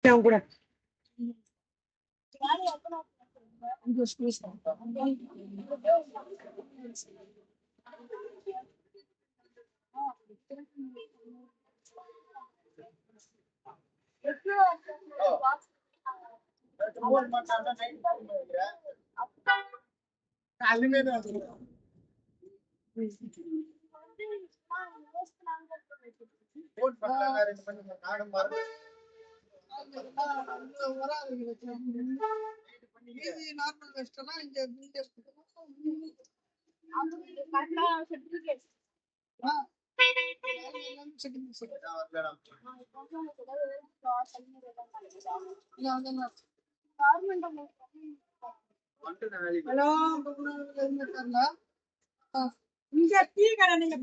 அவன் கூட நார்மல் வெஸ்டர்னா இங்க ஹலோ இங்க டீ கடை நீங்க